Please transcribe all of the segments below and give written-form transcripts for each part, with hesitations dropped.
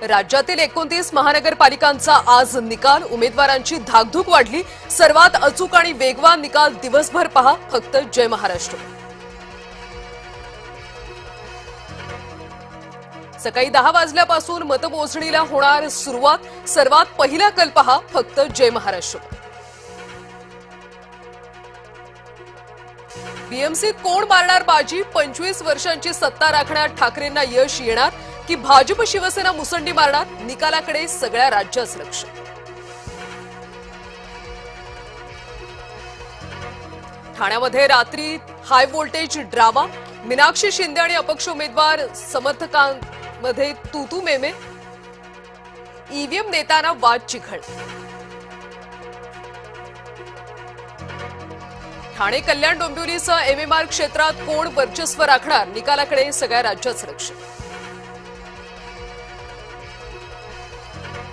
राज्यातील 29 महानगरपालिकांचा आज निकाल। उमेदवारांची धाकधूक वाढली। सर्वात अचूक आणि वेगवान निकाल दिवसभर पहा फक्त जय महाराष्ट्र। सकाळी 10 वाजल्यापासून मतमोजणीला होणार सुरुवात। सर्वात पहिला कल पहा फक्त जय महाराष्ट्र। बीएमसीत कोण मारणार बाजी? 25 वर्षांची सत्ता राखण्यात ठाकरेंना यश येणार की भाजप शिवसेना मुसंडी मारणार? निकालाकडे सगळ्या राज्याचं लक्ष। ठाण्यामध्ये रात्री high voltage drama. Meenakshi Shinde आणि अपक्ष उमेदवार समर्थकांमध्ये तूतू मेमे। ईव्हीएम नेताना वाद चिघळ। ठाणे कल्याण डोंबिवलीसह एमएमआर क्षेत्रात कोण वर्चस्व राखणार? निकालाकडे सगळ्या राज्याचं लक्ष।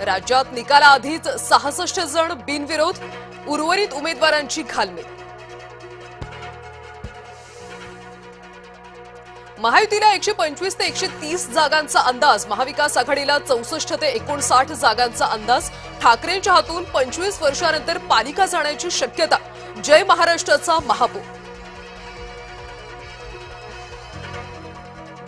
राज्यात निकालाआधीच 66 जण बिनविरोध। उर्वरित उमेदवारांची घालमेल। महायुतीला 125 ते 130 जागांचा अंदाज। महाविकास आघाडीला 64 ते 59 जागांचा अंदाज। ठाकरेंच्या हातून 25 वर्षानंतर पालिका जाण्याची शक्यता। जय महाराष्ट्राचा महापौर।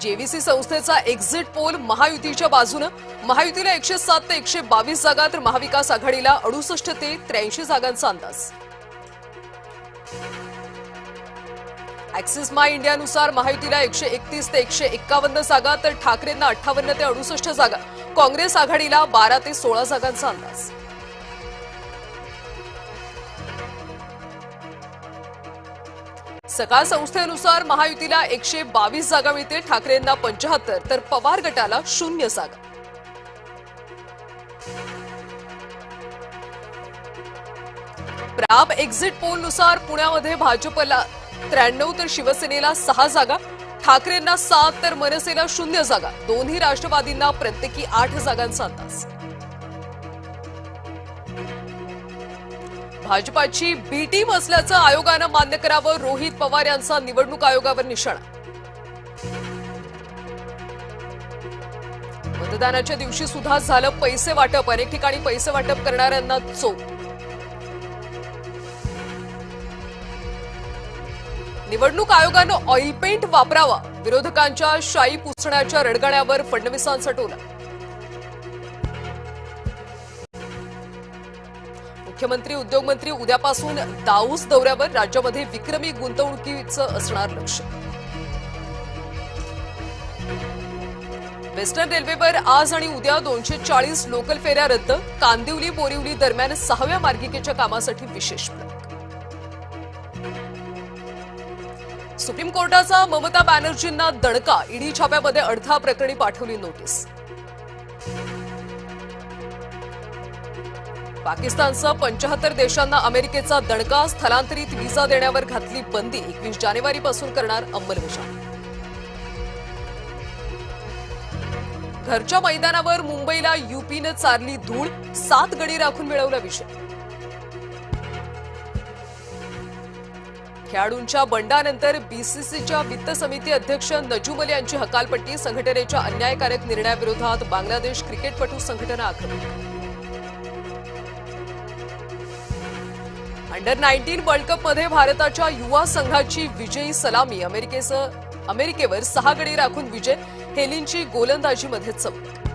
जेव्हीसी संस्थेचा एक्झिट पोल महायुतीच्या बाजूने। महायुतीला 107 ते 122 जागा तर महाविकास आघाडीला 68 ते 83 जागांचा अंदाज। ॲक्सिस माय इंडियानुसार महायुतीला 131 ते 151 जागा तर ठाकरेंना 58 ते 68 जागा। काँग्रेस आघाडीला 12 ते 16 जागांचा अंदाज। सकाळ संस्थेनुसार महायुतीला 122 जागा मिळतील। ठाकरेंना 75 तर पवार गटाला 0 जागा। प्राप एक्झिट पोलनुसार पुण्यामध्ये भाजपला 93 तर शिवसेनेला 6 जागा। ठाकरेंना 7 तर मनसेला 0 जागा। दोन्ही राष्ट्रवादींना प्रत्येकी 8 जागांचा अंदाज। भाजपाची बी टीम असल्याचं आयोगानं मान्य करावं। रोहित पवार यांचा निवडणूक आयोगावर निशाणा। मतदानाच्या दिवशी सुद्धा झालं पैसे वाटप। अनेक ठिकाणी पैसे वाटप करणाऱ्यांना चोप। निवडणूक आयोगानं ऑइल पेंट वापरावा। विरोधकांच्या शाई पुसण्याच्या रडगाण्यावर फडणवीसांचा टोला। मुख्यमंत्री उद्योगमंत्री उद्यापासून दाऊस दौऱ्यावर। राज्यामध्ये विक्रमी गुंतवणुकीचं असणार लक्ष। वेस्टर्न रेल्वेवर आज आणि उद्या 240 लोकल फेऱ्या रद्द। कांदिवली बोरिवली दरम्यान 6व्या मार्गिकेच्या कामासाठी विशेष प्लॅन। सुप्रीम कोर्टाचा ममता बॅनर्जींना दणका। ईडी छाप्यामध्ये अडथळा प्रकरणी पाठवली नोटीस। पाकिस्तानसह 75 देशांना अमेरिकेचा दणका। स्थलांतरित व्हिसा देण्यावर घातली बंदी। 21 जानेवारीपासून करणार अंमलबजावणी। घरच्या मैदानावर मुंबईला यूपीनं चारली धूळ। 7 गडी राखून मिळवला विजय। खेळाडूंच्या बंडानंतर बीसीसीच्या वित्त समिती अध्यक्ष नजुमल यांची हकालपट्टी। संघटनेच्या अन्यायकारक निर्णयाविरोधात बांगलादेश क्रिकेटपटू संघटना आक्रमक। अंडर 19 वर्ल्ड कपमध्ये भारताच्या युवा संघाची विजयी सलामी। अमेरिकेवर 6 गडी राखून विजय। हेलिनची गोलंदाजीमध्ये चमक।